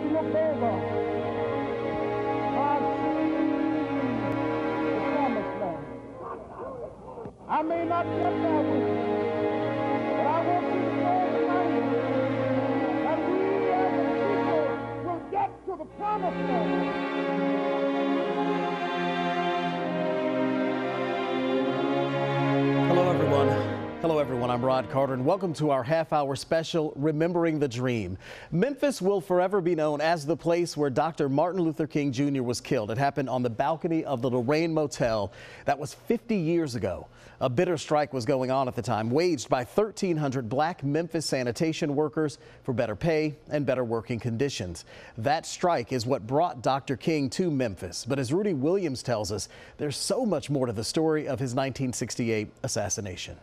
look over, I see the promised land. I may not get there with you, but I want you to know tonight that we as a people will get to the promised land. Hello everyone, I'm Rod Carter and welcome to our half-hour special, Remembering the Dream. Memphis will forever be known as the place where Dr. Martin Luther King Jr. was killed. It happened on the balcony of the Lorraine Motel. That was 50 years ago. A bitter strike was going on at the time, waged by 1,300 black Memphis sanitation workers for better pay and better working conditions. That strike is what brought Dr. King to Memphis. But as Rudy Williams tells us, there's so much more to the story of his 1968 assassination.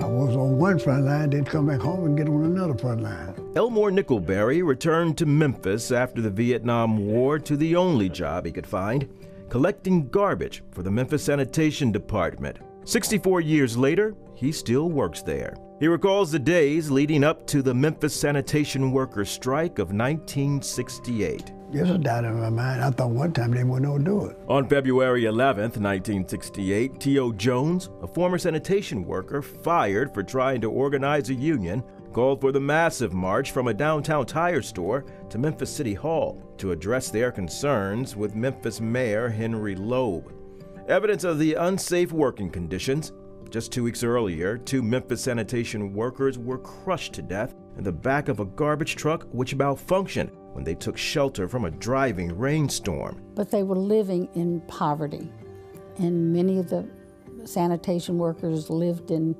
I was on one front line, then come back home and get on another front line. Elmore Nickelberry returned to Memphis after the Vietnam War to the only job he could find, collecting garbage for the Memphis Sanitation Department. 64 years later, he still works there. He recalls the days leading up to the Memphis sanitation workers' strike of 1968. There's a doubt in my mind. I thought one time they wouldn't know do it. On February 11th, 1968, T.O. Jones, a former sanitation worker fired for trying to organize a union, called for the massive march from a downtown tire store to Memphis City Hall to address their concerns with Memphis Mayor Henry Loeb. Evidence of the unsafe working conditions. Just 2 weeks earlier, 2 Memphis sanitation workers were crushed to death in the back of a garbage truck which malfunctioned when they took shelter from a driving rainstorm. But they were living in poverty, and many of the sanitation workers lived in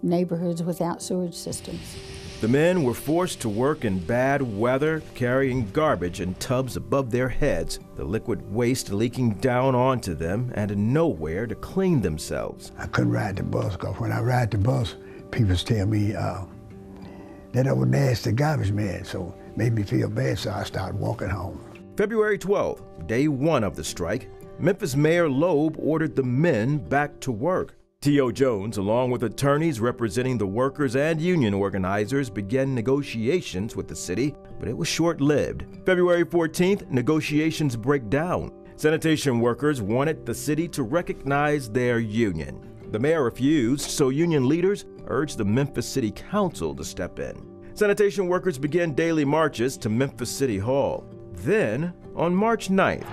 neighborhoods without sewage systems. The men were forced to work in bad weather, carrying garbage in tubs above their heads, the liquid waste leaking down onto them, and nowhere to clean themselves. I couldn't ride the bus, because when I ride the bus, people tell me that I was nasty garbage man, so it made me feel bad, so I started walking home. February 12th, day 1 of the strike, Memphis Mayor Loeb ordered the men back to work. T.O. Jones, along with attorneys representing the workers and union organizers, began negotiations with the city, but it was short-lived. February 14th, negotiations break down. Sanitation workers wanted the city to recognize their union. The mayor refused, so union leaders urged the Memphis City Council to step in. Sanitation workers began daily marches to Memphis City Hall. Then, on March 9th,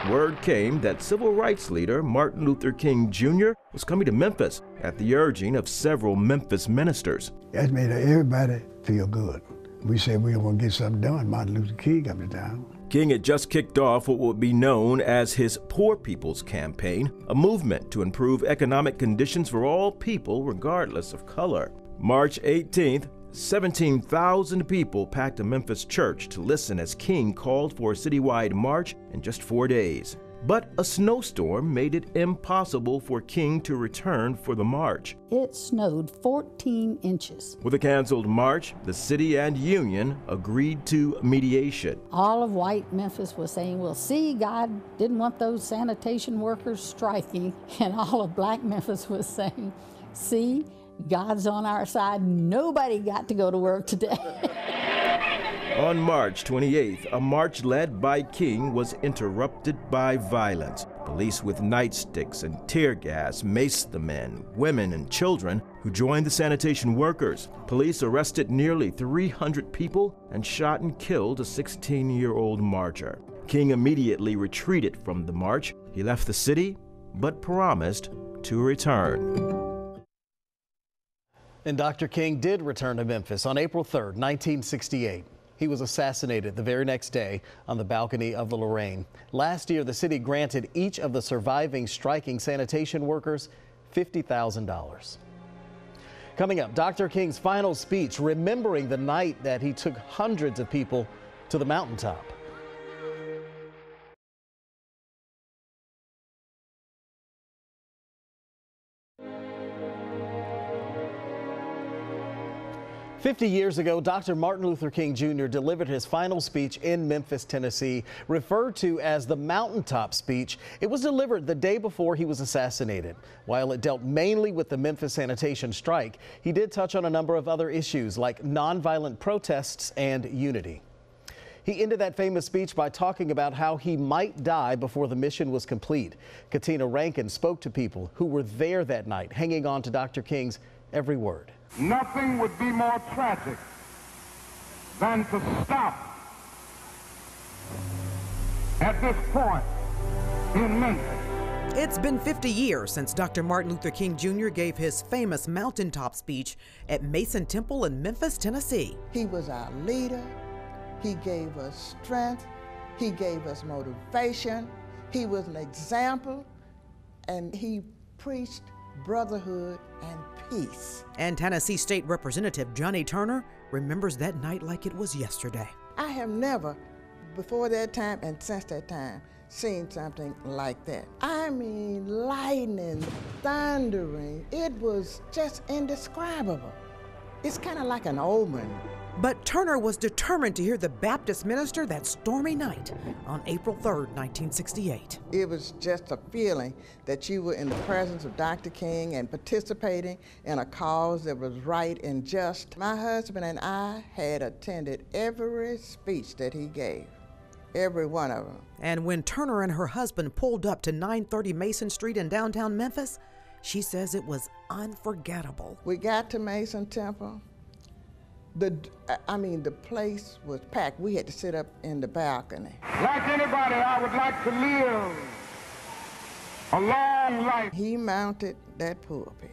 word came that civil rights leader Martin Luther King Jr. was coming to Memphis at the urging of several Memphis ministers. That made everybody feel good. We said we want to get something done. Martin Luther King coming to town. King had just kicked off what would be known as his Poor People's Campaign, a movement to improve economic conditions for all people regardless of color. March 18th, 17,000 people packed a Memphis church to listen as King called for a citywide march in just 4 days. But a snowstorm made it impossible for King to return for the march. It snowed 14 inches. With a canceled march, the city and union agreed to mediation. All of white Memphis was saying, well, see, God didn't want those sanitation workers striking. And all of black Memphis was saying, see, God's on our side. Nobody got to go to work today. On March 28th, a march led by King was interrupted by violence. Police with nightsticks and tear gas maced the men, women, and children who joined the sanitation workers. Police arrested nearly 300 people and shot and killed a 16-year-old marcher. King immediately retreated from the march. He left the city, but promised to return. And Dr. King did return to Memphis on April 3rd, 1968. He was assassinated the very next day on the balcony of the Lorraine. Last year, the city granted each of the surviving striking sanitation workers $50,000. Coming up, Dr. King's final speech, remembering the night that he took hundreds of people to the mountaintop. 50 years ago, Dr. Martin Luther King Jr. delivered his final speech in Memphis, Tennessee, referred to as the mountaintop speech. It was delivered the day before he was assassinated. While it dealt mainly with the Memphis sanitation strike, he did touch on a number of other issues like nonviolent protests and unity. He ended that famous speech by talking about how he might die before the mission was complete. Katina Rankin spoke to people who were there that night, hanging on to Dr. King's every word. Nothing would be more tragic than to stop at this point in Memphis. It's been 50 years since Dr. Martin Luther King Jr. gave his famous mountaintop speech at Mason Temple in Memphis, Tennessee. He was our leader. He gave us strength. He gave us motivation. He was an example, and he preached brotherhood and peace. And Tennessee State Representative Johnny Turner remembers that night like it was yesterday. I have never, before that time and since that time, seen something like that. I mean, lightning, thundering. It was just indescribable. It's kind of like an omen. But Turner was determined to hear the Baptist minister that stormy night on April 3rd, 1968. It was just a feeling that you were in the presence of Dr. King and participating in a cause that was right and just. My husband and I had attended every speech that he gave, every one of them. And when Turner and her husband pulled up to 930 Mason Street in downtown Memphis, she says it was unforgettable. We got to Mason Temple. The place was packed. We had to sit up in the balcony. Like anybody, I would like to live a long life. He mounted that pulpit,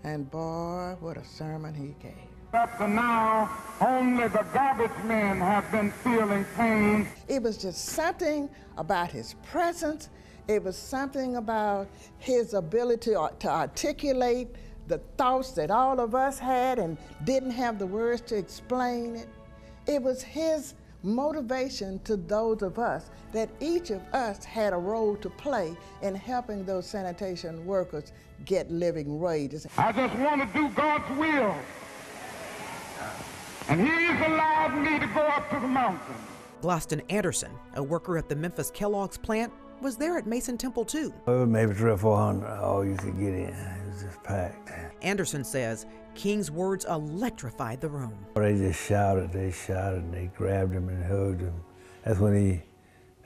and boy, what a sermon he gave. Up to now, only the garbage men have been feeling pain. It was just something about his presence. It was something about his ability to articulate the thoughts that all of us had and didn't have the words to explain it. It was his motivation to those of us that each of us had a role to play in helping those sanitation workers get living wages. I just want to do God's will. And he's allowed me to go up to the mountain. Gloston Anderson, a worker at the Memphis Kellogg's plant, was there at Mason Temple too. Maybe 300 or 400 all you could get in. It was just packed. Anderson says King's words electrified the room. They just shouted, and they grabbed him and hugged him. That's when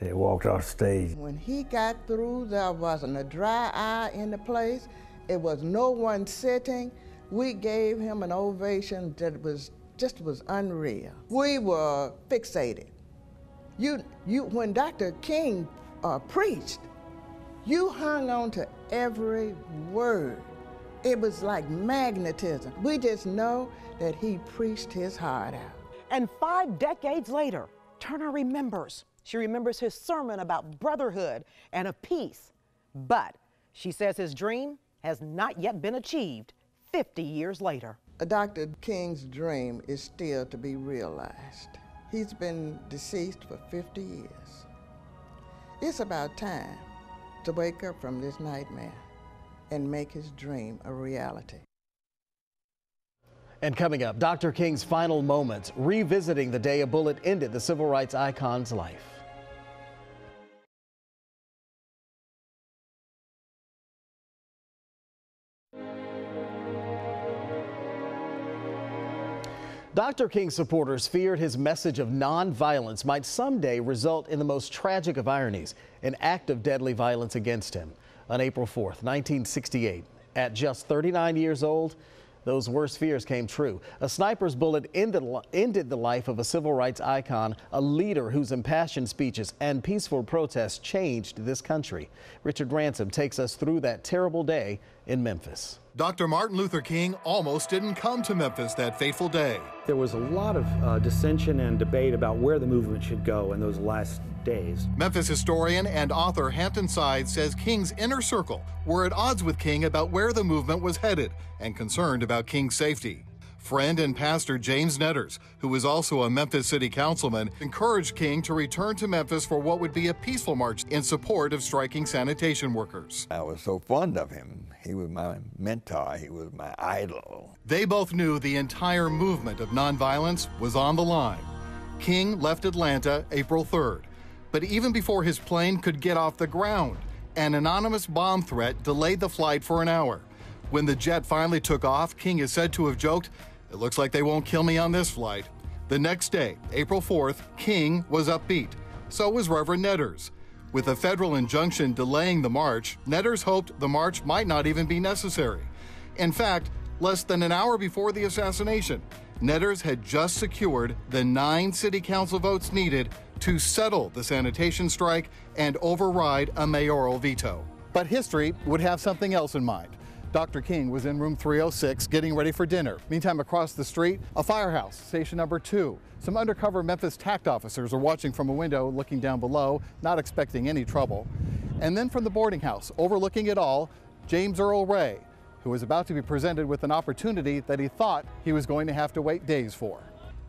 they walked off stage. When he got through, there wasn't a dry eye in the place. It was no one sitting. We gave him an ovation that was unreal. We were fixated. When Dr. King preached, you hung on to every word. It was like magnetism. We just know that he preached his heart out. And 5 decades later, Turner remembers. She remembers his sermon about brotherhood and of peace. But she says his dream has not yet been achieved 50 years later. Dr. King's dream is still to be realized. He's been deceased for 50 years. It's about time to wake up from this nightmare and make his dream a reality. And coming up, Dr. King's final moments, revisiting the day a bullet ended the civil rights icon's life. Dr. King supporters feared his message of nonviolence might someday result in the most tragic of ironies, an act of deadly violence against him. On April 4th, 1968, at just 39 years old, those worst fears came true. A sniper's bullet ended the life of a civil rights icon, a leader whose impassioned speeches and peaceful protests changed this country. Richard Ransom takes us through that terrible day in Memphis. Dr. Martin Luther King almost didn't come to Memphis that fateful day. There was a lot of dissension and debate about where the movement should go in those last days. Memphis historian and author Hampton Sides says King's inner circle were at odds with King about where the movement was headed and concerned about King's safety. Friend and pastor James Netters, who was also a Memphis city councilman, encouraged King to return to Memphis for what would be a peaceful march in support of striking sanitation workers. I was so fond of him. He was my mentor. He was my idol. They both knew the entire movement of nonviolence was on the line. King left Atlanta April 3rd, but even before his plane could get off the ground, an anonymous bomb threat delayed the flight for an hour. When the jet finally took off, King is said to have joked, "It looks like they won't kill me on this flight." The next day, April 4th, King was upbeat. So was Reverend Netters. With a federal injunction delaying the march, Netters hoped the march might not even be necessary. In fact, less than an hour before the assassination, Netters had just secured the 9 city council votes needed to settle the sanitation strike and override a mayoral veto. But history would have something else in mind. Dr. King was in room 306 getting ready for dinner. Meantime, across the street, a firehouse, station number 2. Some undercover Memphis TACT officers are watching from a window, looking down below, not expecting any trouble. And then from the boarding house, overlooking it all, James Earl Ray, who was about to be presented with an opportunity that he thought he was going to have to wait days for.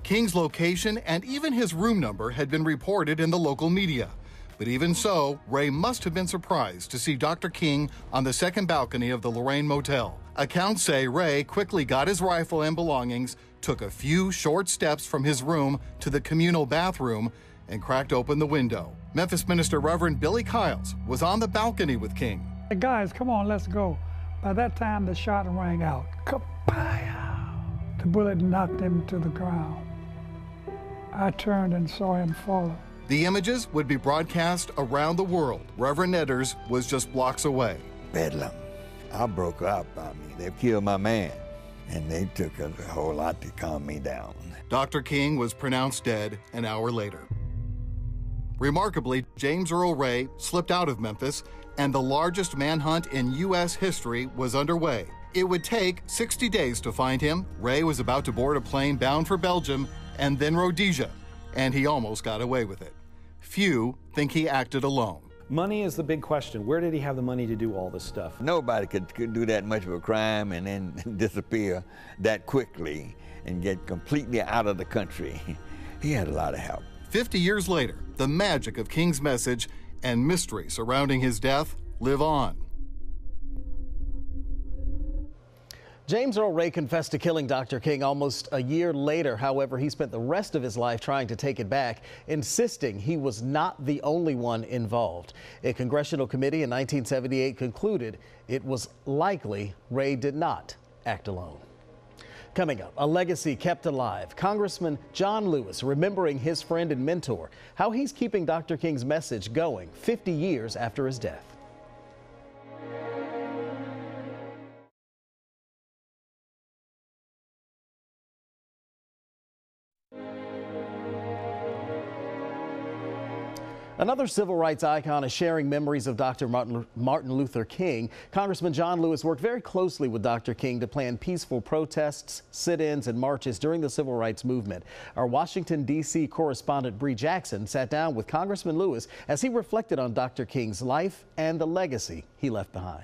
King's location and even his room number had been reported in the local media. But even so, Ray must have been surprised to see Dr. King on the second balcony of the Lorraine Motel. Accounts say Ray quickly got his rifle and belongings, took a few short steps from his room to the communal bathroom, and cracked open the window. Memphis minister Reverend Billy Kiles was on the balcony with King. Hey guys, come on, let's go. By that time, the shot rang out. Kapow! The bullet knocked him to the ground. I turned and saw him fall. The images would be broadcast around the world. Reverend Netters was just blocks away. Bedlam. I broke up. They killed my man, and they took a whole lot to calm me down. Dr. King was pronounced dead an hour later. Remarkably, James Earl Ray slipped out of Memphis, and the largest manhunt in U.S. history was underway. It would take 60 days to find him. Ray was about to board a plane bound for Belgium and then Rhodesia, and he almost got away with it. Few think he acted alone. Money is the big question. Where did he have the money to do all this stuff? Nobody could do that much of a crime and then disappear that quickly and get completely out of the country. He had a lot of help. 50 years later, the magic of King's message and mystery surrounding his death live on. James Earl Ray confessed to killing Dr. King almost a year later. However, he spent the rest of his life trying to take it back, insisting he was not the only one involved. A congressional committee in 1978 concluded it was likely Ray did not act alone. Coming up, a legacy kept alive. Congressman John Lewis remembering his friend and mentor, how he's keeping Dr. King's message going 50 years after his death. Another civil rights icon is sharing memories of Dr. Martin Luther King. Congressman John Lewis worked very closely with Dr. King to plan peaceful protests, sit-ins, and marches during the civil rights movement. Our Washington, D.C. correspondent Bree Jackson sat down with Congressman Lewis as he reflected on Dr. King's life and the legacy he left behind.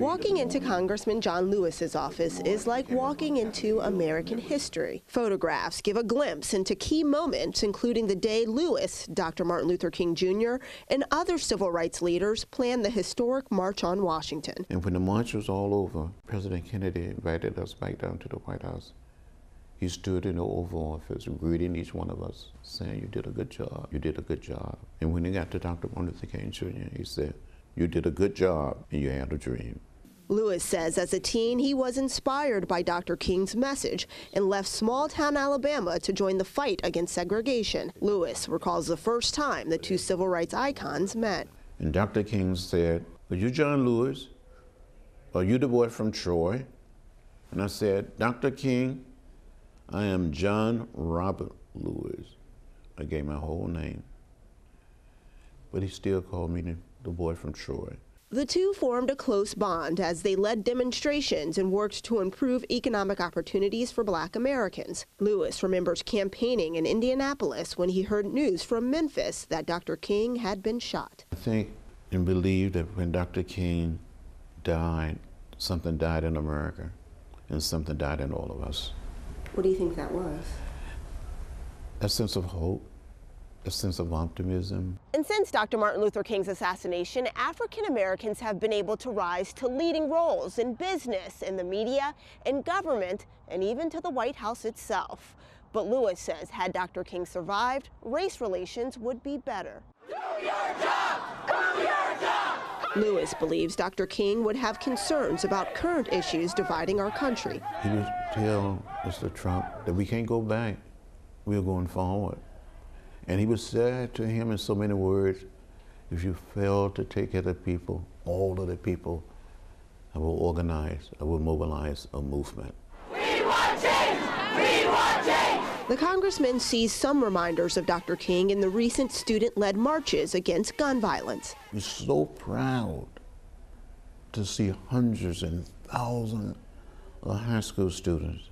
Walking into Congressman John Lewis's office is like walking into American history. Photographs give a glimpse into key moments, including the day Lewis, Dr. Martin Luther King Jr., and other civil rights leaders planned the historic March on Washington. And when the march was all over, President Kennedy invited us back down to the White House. He stood in the Oval Office greeting each one of us, saying, "You did a good job, you did a good job." And when he got to Dr. Martin Luther King Jr., he said, "You did a good job and you had a dream." Lewis says as a teen, he was inspired by Dr. King's message and left small-town Alabama to join the fight against segregation. Lewis recalls the first time the two civil rights icons met. And Dr. King said, "Are you John Lewis? Are you the boy from Troy?" And I said, "Dr. King, I am John Robert Lewis." I gave my whole name. But he still called me the boy from Troy. The two formed a close bond as they led demonstrations and worked to improve economic opportunities for Black Americans. Lewis remembers campaigning in Indianapolis when he heard news from Memphis that Dr. King had been shot. I think and believe that when Dr. King died, something died in America. and something died in all of us. What do you think that was? A sense of hope, a sense of optimism. And since Dr. Martin Luther King's assassination, African Americans have been able to rise to leading roles in business, in the media, in government, and even to the White House itself. But Lewis says had Dr. King survived, race relations would be better. Do your job! Do your job! Lewis believes Dr. King would have concerns about current issues dividing our country. He would tell Mr. Trump that we can't go back, we're going forward. And he would say to him in so many words, if you fail to take care of the people, all of the people, I will organize, I will mobilize a movement. We want change! We want change! The congressman sees some reminders of Dr. King in the recent student-led marches against gun violence. We're so proud to see hundreds and thousands of high school students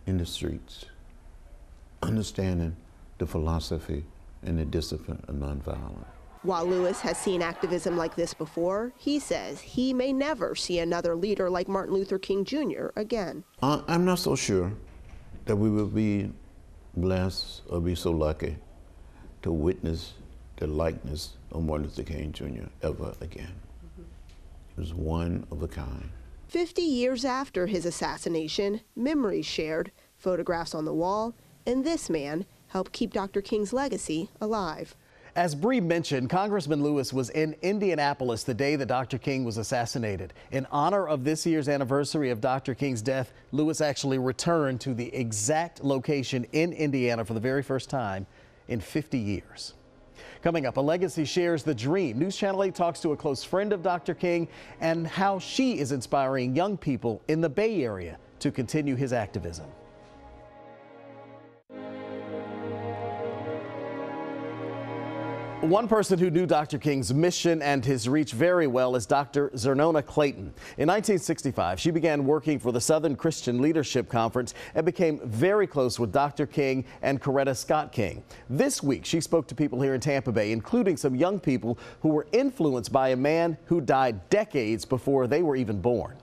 in the streets, understanding the philosophy and the discipline of nonviolence. While Lewis has seen activism like this before, he says he may never see another leader like Martin Luther King Jr. again. I'm not so sure that we will be blessed or be so lucky to witness the likeness of Martin Luther King Jr. ever again. He was one of a kind. 50 years after his assassination, memories shared, photographs on the wall, and this man helped keep Dr. King's legacy alive. As Bree mentioned, Congressman Lewis was in Indianapolis the day that Dr. King was assassinated. In honor of this year's anniversary of Dr. King's death, Lewis actually returned to the exact location in Indiana for the very first time in 50 years. Coming up, a legacy shares the dream. News Channel 8 talks to a close friend of Dr. King and how she is inspiring young people in the Bay Area to continue his activism. One person who knew Dr. King's mission and his reach very well is Dr. Nona Clayton. In 1965, she began working for the Southern Christian Leadership Conference and became very close with Dr. King and Coretta Scott King. This week, she spoke to people here in Tampa Bay, including some young people who were influenced by a man who died decades before they were even born.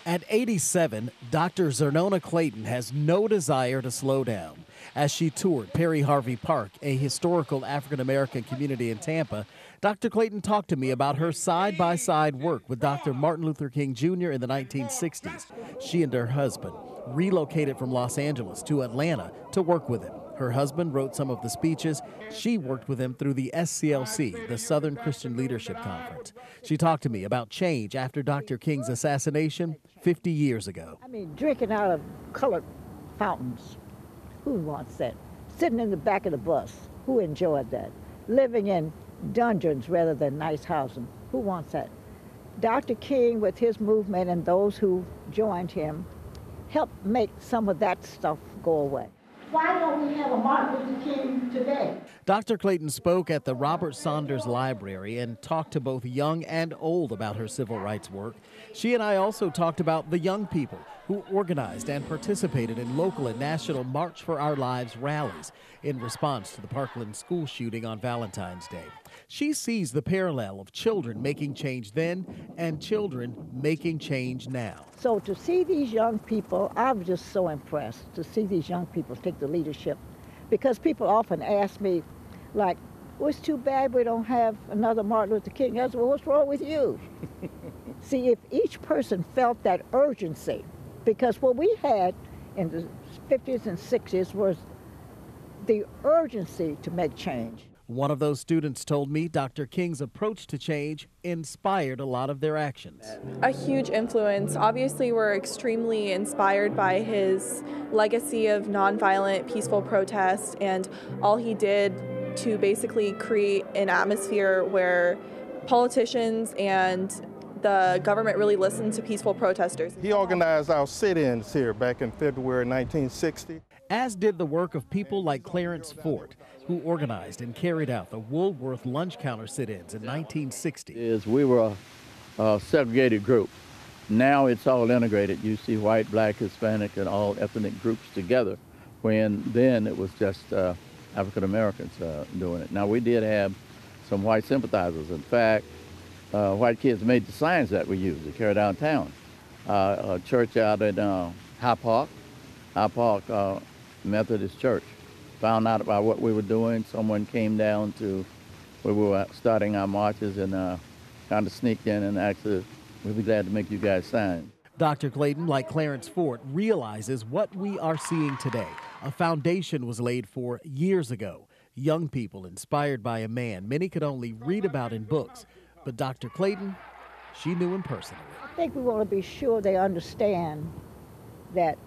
At 87, Dr. Nona Clayton has no desire to slow down. As she toured Perry Harvey Park, a historical African-American community in Tampa, Dr. Clayton talked to me about her side-by-side work with Dr. Martin Luther King Jr. in the 1960s. She and her husband relocated from Los Angeles to Atlanta to work with him. Her husband wrote some of the speeches. She worked with him through the SCLC, the Southern Christian Leadership Conference. She talked to me about change after Dr. King's assassination 50 years ago. I mean, drinking out of colored fountains. Who wants that? Sitting in the back of the bus. Who enjoyed that? Living in dungeons rather than nice housing. Who wants that? Dr. King, with his movement and those who joined him, helped make some of that stuff go away. Why don't we have a Martin Luther King today? Dr. Clayton spoke at the Robert Saunders Library and talked to both young and old about her civil rights work. She and I also talked about the young people who organized and participated in local and national March for Our Lives rallies in response to the Parkland school shooting on Valentine's Day. She sees the parallel of children making change then and children making change now. So to see these young people, I'm just so impressed to see these young people take the leadership, because people often ask me, like, well, it's too bad we don't have another Martin Luther King. I said, well, what's wrong with you? See, if each person felt that urgency, because what we had in the 50s and 60s was the urgency to make change. One of those students told me Dr. King's approach to change inspired a lot of their actions. A huge influence. Obviously, we're extremely inspired by his legacy of nonviolent, peaceful protest and all he did to basically create an atmosphere where politicians and the government really listened to peaceful protesters. He organized our sit-ins here back in February 1960. As did the work of people like Clarence Fort, who organized and carried out the Woolworth lunch counter sit-ins in 1960. We were a segregated group. Now it's all integrated. You see white, black, Hispanic, and all ethnic groups together, when then it was just African Americans doing it. Now we did have some white sympathizers. In fact, white kids made the signs that we used to carry downtown. a church out at High Park Methodist Church. Found out about what we were doing. Someone came down to where we were starting our marches and kind of sneaked in and actually, we'll be glad to make you guys sign. Dr. Clayton, like Clarence Fort, realizes what we are seeing today. A foundation was laid for years ago. Young people inspired by a man many could only read about in books. But Dr. Clayton, she knew him personally. I think we want to be sure they understand that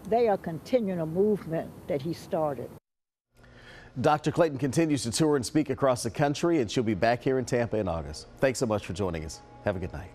they are continuing a movement that he started. Dr. Clayton continues to tour and speak across the country, and she'll be back here in Tampa in August. Thanks so much for joining us. Have a good night.